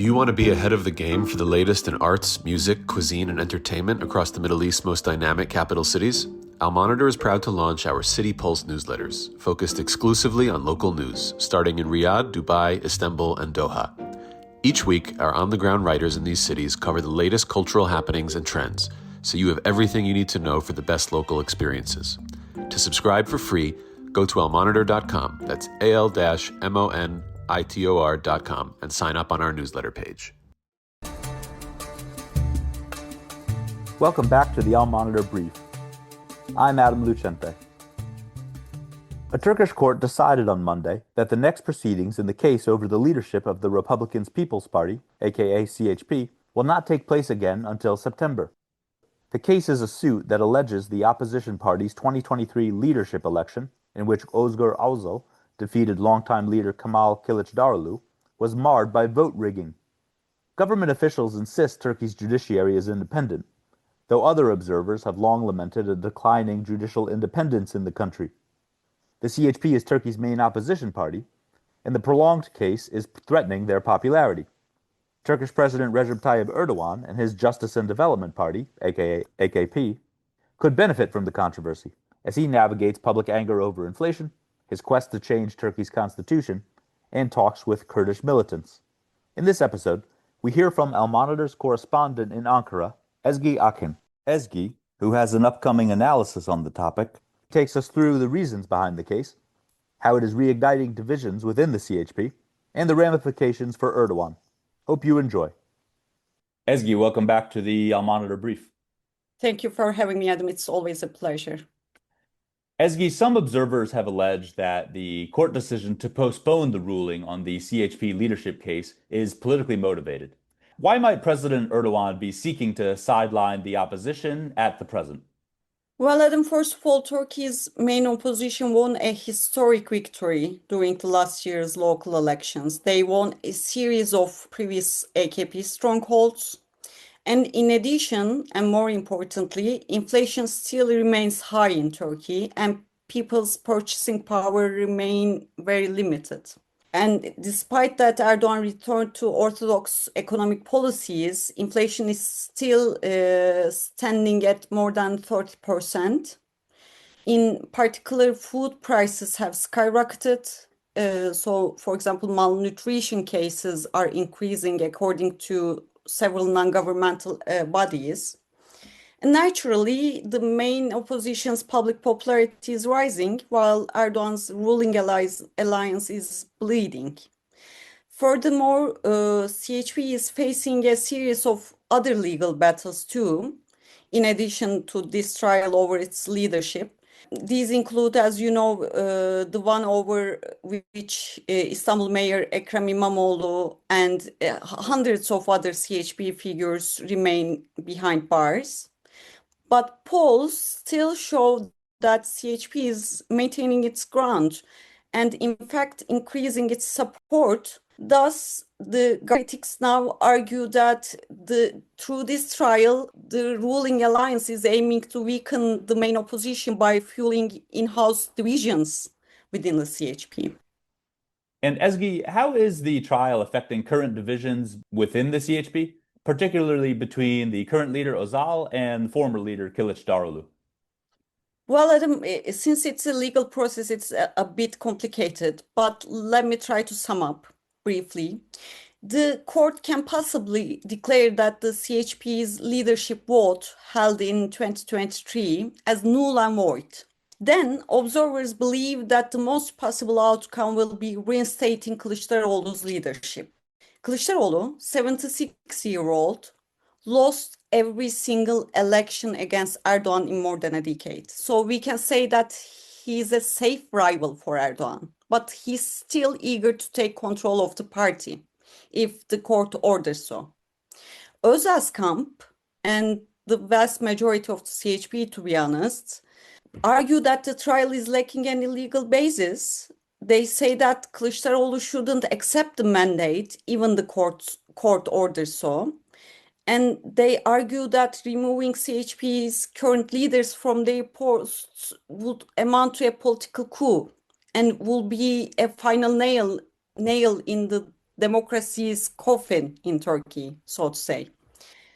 Do you want to be ahead of the game for the latest in arts, music, cuisine, and entertainment across the Middle East's most dynamic capital cities? Al Monitor is proud to launch our City Pulse newsletters, focused exclusively on local news, starting in Riyadh, Dubai, Istanbul, and Doha. Each week, our on-the-ground writers in these cities cover the latest cultural happenings and trends, so you have everything you need to know for the best local experiences. To subscribe for free, go to almonitor.com, that's al-monitor.com, and sign up on our newsletter page. Welcome back to the Al Monitor Brief. I'm Adam Lucente. A Turkish court decided on Monday that the next proceedings in the case over the leadership of the Republican People's Party, aka CHP, will not take place again until September. The case is a suit that alleges the opposition party's 2023 leadership election, in which Özgür Özel defeated longtime leader Kemal Kılıçdaroğlu, was marred by vote rigging. Government officials insist Turkey's judiciary is independent, though other observers have long lamented a declining judicial independence in the country. The CHP is Turkey's main opposition party, and the prolonged case is threatening their popularity. Turkish President Recep Tayyip Erdogan and his Justice and Development Party, aka AKP, could benefit from the controversy, as he navigates public anger over inflation, his quest to change Turkey's constitution, and talks with Kurdish militants. In this episode, we hear from Al Monitor's correspondent in Ankara, Ezgi Akin. Ezgi, who has an upcoming analysis on the topic, takes us through the reasons behind the case, how it is reigniting divisions within the CHP, and the ramifications for Erdogan. Hope you enjoy. Ezgi, welcome back to the Al Monitor Brief. Thank you for having me, Adam. It's always a pleasure. Ezgi, some observers have alleged that the court decision to postpone the ruling on the CHP leadership case is politically motivated. Why might President Erdogan be seeking to sideline the opposition at the present? Well, Adam, first of all, Turkey's main opposition won a historic victory during the last year's local elections. They won a series of previous AKP strongholds. And in addition, and more importantly, inflation still remains high in Turkey and people's purchasing power remain very limited. And despite that, Erdogan returned to orthodox economic policies, inflation is still standing at more than 30%. In particular, food prices have skyrocketed. So, for example, malnutrition cases are increasing according to several non-governmental bodies. And naturally, the main opposition's public popularity is rising, while Erdogan's ruling alliance is bleeding. Furthermore, CHP is facing a series of other legal battles too, in addition to this trial over its leadership. These include, as you know, the one over which Istanbul Mayor Ekrem İmamoğlu and hundreds of other CHP figures remain behind bars. But polls still show that CHP is maintaining its ground and, in fact, increasing its support. Thus, the critics now argue that through this trial, the ruling alliance is aiming to weaken the main opposition by fueling in-house divisions within the CHP. And Ezgi, how is the trial affecting current divisions within the CHP, particularly between the current leader Özal and former leader Kılıçdaroğlu? Well, Adam, since it's a legal process, it's a bit complicated, but let me try to sum up briefly. The court can possibly declare that the CHP's leadership vote held in 2023 as null and void. Then observers believe that the most possible outcome will be reinstating Kılıçdaroğlu's leadership. Kılıçdaroğlu, 76-year-old, lost every single election against Erdogan in more than a decade. So we can say that he's a safe rival for Erdogan, but he's still eager to take control of the party if the court orders so. Özel's camp and the vast majority of the CHP, to be honest, argue that the trial is lacking any legal basis. They say that Kılıçdaroğlu shouldn't accept the mandate, even the court orders so. And they argue that removing CHP's current leaders from their posts would amount to a political coup and will be a final nail in the democracy's coffin in Turkey, so to say.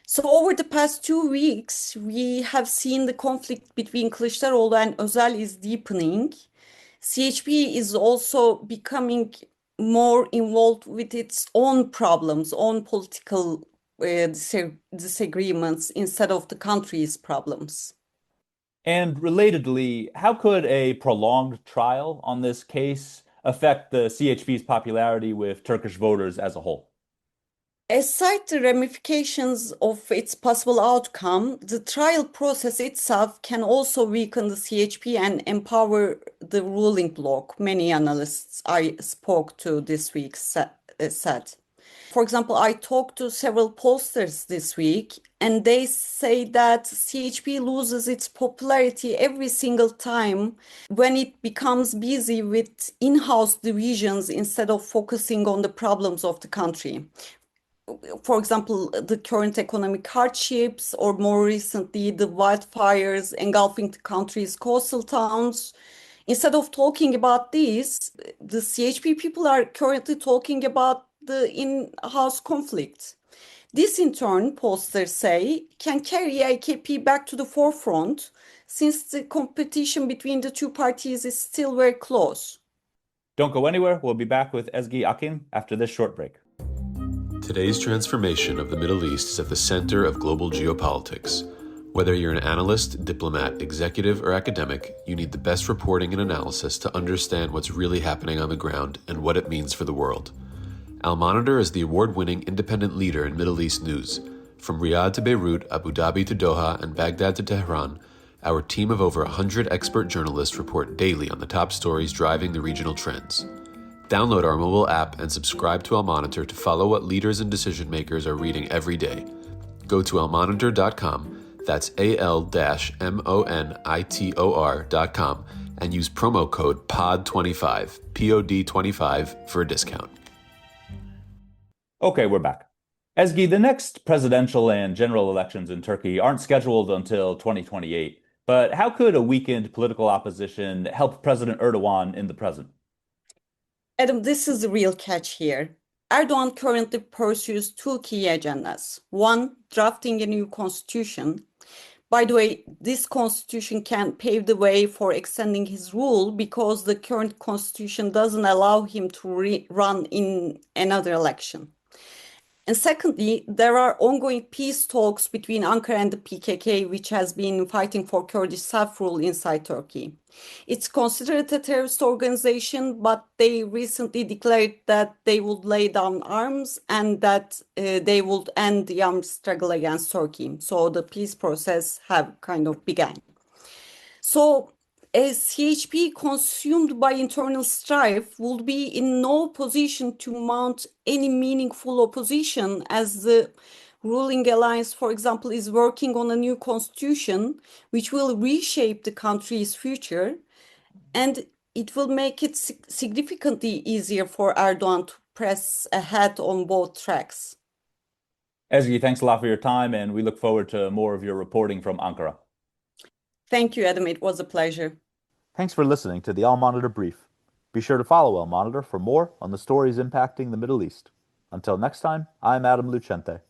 So over the past 2 weeks, we have seen the conflict between Kılıçdaroğlu and Özel is deepening. CHP is also becoming more involved with its own problems, own political disagreements instead of the country's problems. And relatedly, how could a prolonged trial on this case affect the CHP's popularity with Turkish voters as a whole? Aside the ramifications of its possible outcome, the trial process itself can also weaken the CHP and empower the ruling bloc, many analysts I spoke to this week said. For example, I talked to several pollsters this week, and they say that CHP loses its popularity every single time when it becomes busy with in-house divisions instead of focusing on the problems of the country. For example, the current economic hardships, or more recently, the wildfires engulfing the country's coastal towns. Instead of talking about these, the CHP people are currently talking about the in-house conflict. This, in turn, pollsters say, can carry AKP back to the forefront since the competition between the two parties is still very close. Don't go anywhere. We'll be back with Ezgi Akin after this short break. Today's transformation of the Middle East is at the center of global geopolitics. Whether you're an analyst, diplomat, executive, or academic, you need the best reporting and analysis to understand what's really happening on the ground and what it means for the world. Al Monitor is the award-winning independent leader in Middle East news. From Riyadh to Beirut, Abu Dhabi to Doha, and Baghdad to Tehran, our team of over 100 expert journalists report daily on the top stories driving the regional trends. Download our mobile app and subscribe to Al Monitor to follow what leaders and decision makers are reading every day. Go to almonitor.com, that's AL-MONITOR.com, and use promo code POD25, POD25 for a discount. Okay, we're back. Ezgi, the next presidential and general elections in Turkey aren't scheduled until 2028, but how could a weakened political opposition help President Erdogan in the present? Adam, this is the real catch here. Erdogan currently pursues two key agendas. One, drafting a new constitution. By the way, this constitution can pave the way for extending his rule because the current constitution doesn't allow him to run in another election. And secondly, there are ongoing peace talks between Ankara and the PKK, which has been fighting for Kurdish self-rule inside Turkey. It's considered a terrorist organization, but they recently declared that they would lay down arms and that they would end the armed struggle against Turkey. So the peace process have kind of begun. So a CHP consumed by internal strife would be in no position to mount any meaningful opposition, as the ruling alliance, for example, is working on a new constitution which will reshape the country's future, and it will make it significantly easier for Erdogan to press ahead on both tracks. Ezgi, thanks a lot for your time, and we look forward to more of your reporting from Ankara. Thank you, Adam. It was a pleasure. Thanks for listening to the Al Monitor Brief. Be sure to follow Al Monitor for more on the stories impacting the Middle East. Until next time, I'm Adam Lucente.